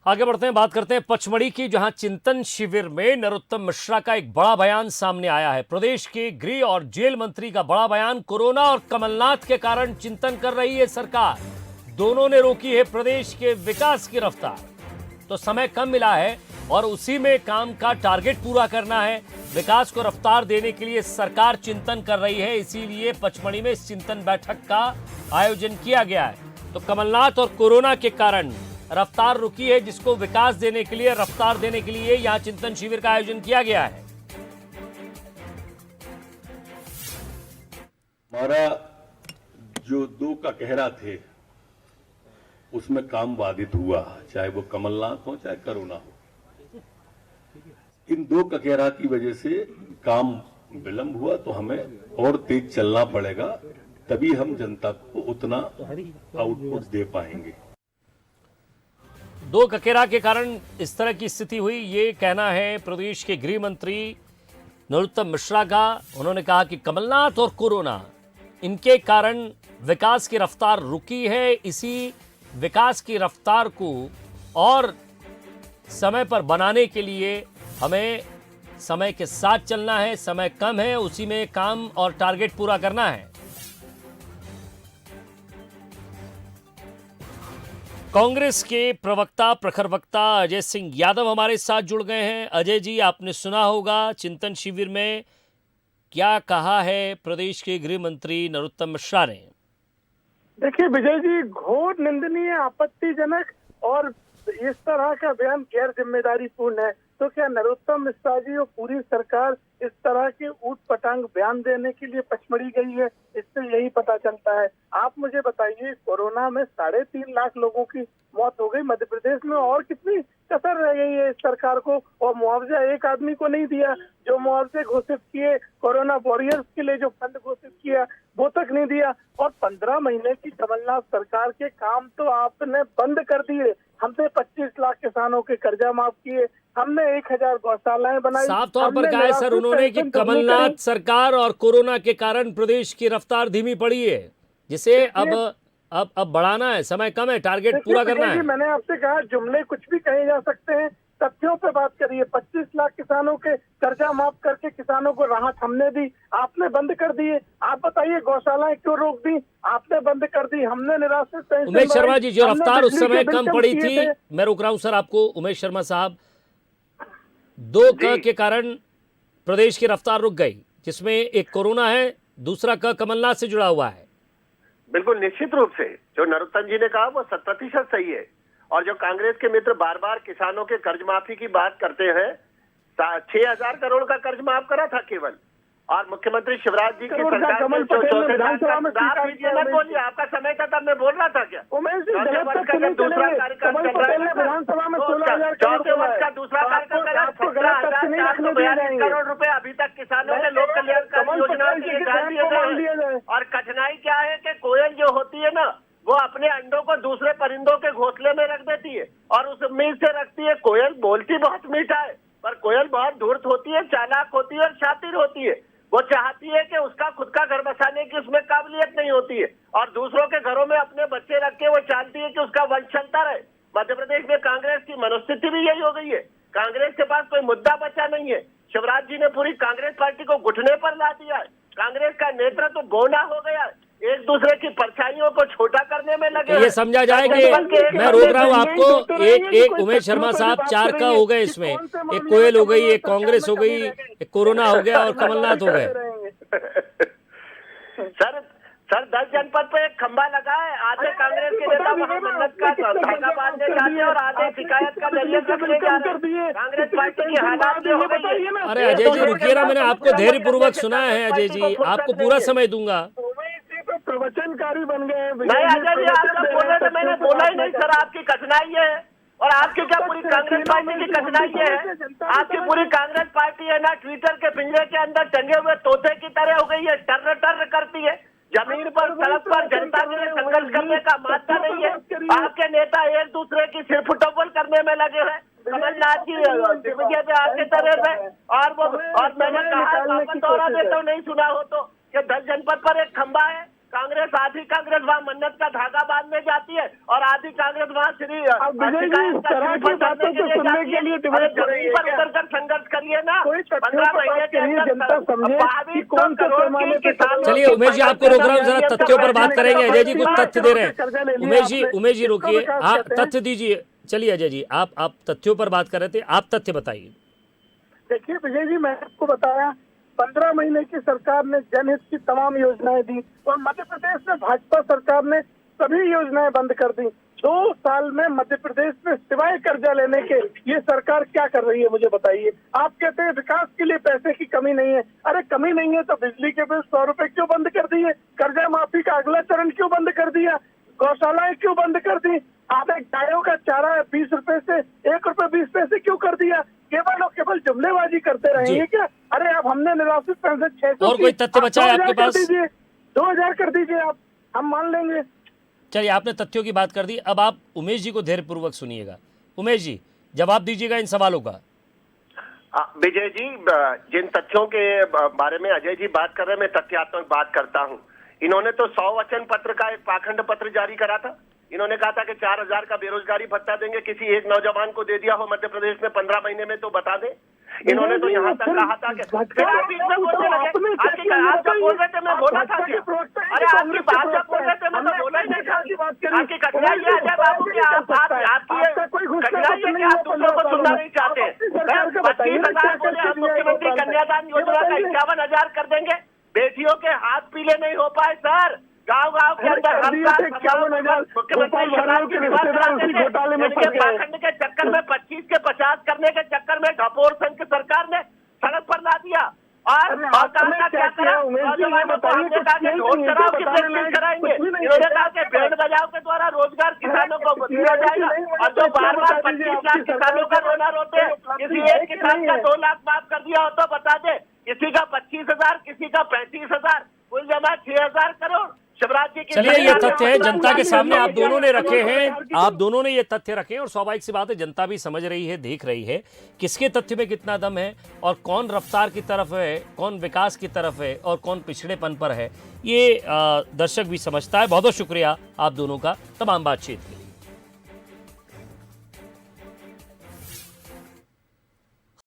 आगे बढ़ते हैं, बात करते हैं पचमढ़ी की, जहां चिंतन शिविर में नरोत्तम मिश्रा का एक बड़ा बयान सामने आया है। प्रदेश के गृह और जेल मंत्री का बड़ा बयान, कोरोना और कमलनाथ के कारण चिंतन कर रही है सरकार, दोनों ने रोकी है प्रदेश के विकास की रफ्तार। तो समय कम मिला है और उसी में काम का टारगेट पूरा करना है। विकास को रफ्तार देने के लिए सरकार चिंतन कर रही है, इसीलिए पचमढ़ी में इस चिंतन बैठक का आयोजन किया गया है। तो कमलनाथ और कोरोना के कारण रफ्तार रुकी है, जिसको विकास देने के लिए, रफ्तार देने के लिए यहां चिंतन शिविर का आयोजन किया गया है। हमारा जो दो का कहरा थे उसमें काम बाधित हुआ, चाहे वो कमलनाथ हो चाहे कोरोना हो। इन दो ककेरा की वजह से काम विलंब हुआ, तो हमें और तेज चलना पड़ेगा, तभी हम जनता को उतना आउटपुट दे पाएंगे। दो ककेरा के कारण इस तरह की स्थिति हुई, ये कहना है प्रदेश के गृह मंत्री नरोत्तम मिश्रा का। उन्होंने कहा कि कमलनाथ और कोरोना, इनके कारण विकास की रफ्तार रुकी है। इसी विकास की रफ्तार को और समय पर बनाने के लिए हमें समय के साथ चलना है, समय कम है, उसी में काम और टारगेट पूरा करना है। कांग्रेस के प्रवक्ता प्रखर वक्ता अजय सिंह यादव हमारे साथ जुड़ गए हैं। अजय जी, आपने सुना होगा चिंतन शिविर में क्या कहा है प्रदेश के गृह मंत्री नरोत्तम मिश्रा ने। देखिए विजय जी, घोर निंदनीय, आपत्तिजनक और इस तरह का बयान गैर जिम्मेदारी पूर्ण है। तो क्या नरोत्तम मिश्रा जी और पूरी सरकार इस तरह के ऊट पटांग बयान देने के लिए पचमढ़ी गई है? इससे यही पता चलता है। आप मुझे बताइए, कोरोना में 3.5 लाख लोगों की मौत हो गई मध्य प्रदेश में, और कितनी कसर रह गई है इस सरकार को? और मुआवजा एक आदमी को नहीं दिया। जो मुआवजे घोषित किए कोरोना वॉरियर्स के लिए, जो फंड घोषित किया वो तक नहीं दिया। और 15 महीने की कमलनाथ सरकार के काम तो आपने बंद कर दिए। हमने 25 लाख किसानों के कर्जा माफ किए, हमने 1000 गौशालाएं बनाई। साफ तौर पर कहा है सर उन्होंने कि कमलनाथ सरकार और कोरोना के कारण प्रदेश की रफ्तार धीमी पड़ी है, जिसे अब बढ़ाना है, समय कम है, टारगेट पूरा करना है। मैंने आपसे कहा, जुमले कुछ भी कहे जा सकते हैं, तथ्यों पे बात करिए। 25 लाख किसानों के कर्जा माफ करके किसानों को राहत हमने दी, आपने बंद कर दिए। आप बताइए, गौशालाएं क्यों रोक दी? आपने बंद कर दी, हमने निराश्रित। उमेश शर्मा जी, जो रफ्तार उस समय कम पड़ी थी, मैं रोक रहा हूं सर आपको, उमेश शर्मा साहब, दो क के कारण प्रदेश की रफ्तार रुक गई, जिसमें एक कोरोना है, दूसरा क कमलनाथ से जुड़ा हुआ है। बिल्कुल निश्चित रूप से जो नरोत्तम जी ने कहा वो 100% सही है। और जो कांग्रेस के मित्र बार बार किसानों के कर्ज माफी की बात करते हैं, 6000 करोड़ का कर्ज माफ करा था केवल, और मुख्यमंत्री शिवराज जी की सरकार ने बोलिए, आपका समय था तब मैं बोल रहा था क्या? दूसरा कार्यकाल चल रहा है, चौथे वर्ष का दूसरा कार्यकाल चल रहा है, 17,442 करोड़ रुपए अभी तक किसानों के लोक कल्याणकारी योजनाओं के लिए डाल दिए गए। और कठिनाई क्या है कि कोयल जो होती है ना, वो अपने अंडों को दूसरे परिंदों के घोंसले में रख देती है और उस उम्मीद से रखती है। कोयल बोलती बहुत मीठा है, पर कोयल बहुत धूर्त होती है, चालाक होती है और शातिर होती है। वो चाहती है कि उसका खुद का घर बसाने की उसमें काबिलियत नहीं होती है, और दूसरों के घरों में अपने बच्चे रख के वो चाहती है कि उसका वंश चलता रहे। मध्य प्रदेश में कांग्रेस की मनोस्थिति भी यही हो गई है। कांग्रेस के पास कोई मुद्दा बचा नहीं है। शिवराज जी ने पूरी कांग्रेस पार्टी को घुटने पर ला दिया है। कांग्रेस का नेतृत्व तो बौना हो गया है, एक दूसरे की परछाइयों को छोटा करने में लगे। ये समझा जाए कि मैं रोक रहा हूँ आपको, एक उमेश शर्मा साहब, 4 का हो गए इसमें, एक कोयल हो गई, एक कांग्रेस हो गई, एक कोरोना हो गया और कमलनाथ हो गए। सर 10 जनपद पे एक खंभा लगा है, आधे कांग्रेस के नेता वहाँ मन्नत का धागा बांधने जाते हैं और आधे शिकायत का जरिए करने जा रहे हैं। कांग्रेस पार्टी की हालात हो गई है। अरे अजय जी रुकिए ना, मैंने आपको धैर्य पूर्वक सुना है अजय जी, आपको पूरा समय दूंगा। प्रवचनकारी बन गए। नहीं अजय जी, आप जब बोले तो मैंने बोला ही नहीं सर, आपकी कठिनाई है। और आपकी क्या पूरी कांग्रेस पार्टी की कठिनाई है? आपकी पूरी कांग्रेस पार्टी है ना, ट्विटर के पिंजरे के अंदर टंगे हुए तोते की तरह हो गई है, टर्र टर्र करती है। जमीन पर, सड़क पर जनता के लिए संघर्ष करने का मानता नहीं है। आपके नेता एक दूसरे की सिर फुटबॉल करने में लगे हैं। कमलनाथ जी दिग्विजय पे आपके तरह है, और मैंने कहा, वापस दोहरा देता हूँ, नहीं सुना हो तो, कि 10 जनपद पर एक खंभा है, कांग्रेस, आधी कांग्रेस वहाँ मन्नत का धागा बांधने जाती है और आधी कांग्रेस वहाँ श्री अब विजय जी, इस तरह की बातों को सुनने के लिए डिबेट हो रही है पर क्या? उतर कर संघर्ष करिए ना। कोई तथ्यों 15 पर महीने बात के करिए, जनता अंदर समझे कि कौन से पैमाने पे चलिए उमेश जी, आपको रोक रहा हूँ, जरा तथ्यों पर बात करेंगे। अजय जी कुछ तथ्य दे रहे हैं। उमेश जी रुकिए, आप तथ्य दीजिए। चलिए अजय जी, आप तथ्यों पर बात कर रहे थे, आप तथ्य बताइए। देखिए विजय जी, मैंने आपको बताया 15 महीने की सरकार ने जनहित की तमाम योजनाएं दी और मध्य प्रदेश में भाजपा सरकार ने सभी योजनाएं बंद कर दी। 2 साल में मध्य प्रदेश में सिवाय कर्जा लेने के ये सरकार क्या कर रही है, मुझे बताइए। आप कहते हैं विकास के लिए पैसे की कमी नहीं है। अरे कमी नहीं है तो बिजली के बिल 100 रुपए क्यों बंद कर दिए? कर्जा माफी का अगला चरण क्यों बंद कर दिया? गौशालाएं क्यों बंद कर दी? आधे गायों का चारा 20 रुपए से 1 रुपए 20 पैसे क्यों कर दिया? केवल और केवल जुमलेबाजी करते रहेंगे क्या? अरे अब हमने निराश्रित पेंशन 600 और कोई तथ्य बचा है आपके पास? 2000 कर दीजिए, आप, हम मान लेंगे। चलिए, आपने तथ्यों की बात कर दी, अब आप उमेश जी को धैर्यपूर्वक सुनिएगा। उमेश जी जवाब दीजिएगा इन सवालों का। विजय जी, जिन तथ्यों के बारे में अजय जी बात कर रहे हैं, मैं तथ्यात्मक बात करता हूं। इन्होंने तो 100 वचन पत्र का एक पाखंड पत्र जारी करा था। इन्होंने कहा था कि 4000 का बेरोजगारी भत्ता देंगे, किसी एक नौजवान को दे दिया हो मध्य प्रदेश में 15 महीने में, तो बता दें। इन्होंने तो यहाँ तक कहा था कि फिर आप इसमें बोलने लगे, आप जब बोल रहे थे मैं बोला था क्या? अरे आपकी बात जब बोल रहे थे मैं तो बोला ही नहीं था। आपकी कठिनाई है अजय बाबू की, आपकी कठिनाई है कि आप दूसरों को सुनना नहीं चाहते। 25,000 बोले हम मुख्यमंत्री कन्यादान योजना का 51,000 कर देंगे। बेटियों के हाथ पीले नहीं हो पाए सर, गांव-गांव के अंदर पाखंड के चक्कर में 25 के 50 करने के चक्कर में ढपोर संघ की सरकार ने सड़क पर ला दिया। और क्या करा? नौजवानों को हमने कहा कि ढोल चराओ की प्रैक्टिस कराएंगे। इन्होंने कहा कि बैंड बजाओ के द्वारा रोजगार किसानों को दिया जाएगा। और जो बार-बार 25 लाख किसानों का रोना रोते हैं, किसी एक किसान का 2 लाख माफ कर दिया हो तो बता दे। किसी का 25,000, किसी का 35,000, कुल जमा 6,000 करोड़। शिवराज जी, चलिए ये तथ्य है जनता के सामने, आप दोनों ने रखे हैं, आप दोनों ने ये तथ्य रखे हैं और स्वाभाविक सी बात है जनता भी समझ रही है, देख रही है किसके तथ्य में कितना दम है और कौन रफ्तार की तरफ है, कौन विकास की तरफ है और कौन पिछड़ेपन पर है। ये दर्शक भी समझता है। बहुत बहुत शुक्रिया आप दोनों का तमाम बातचीत के लिए।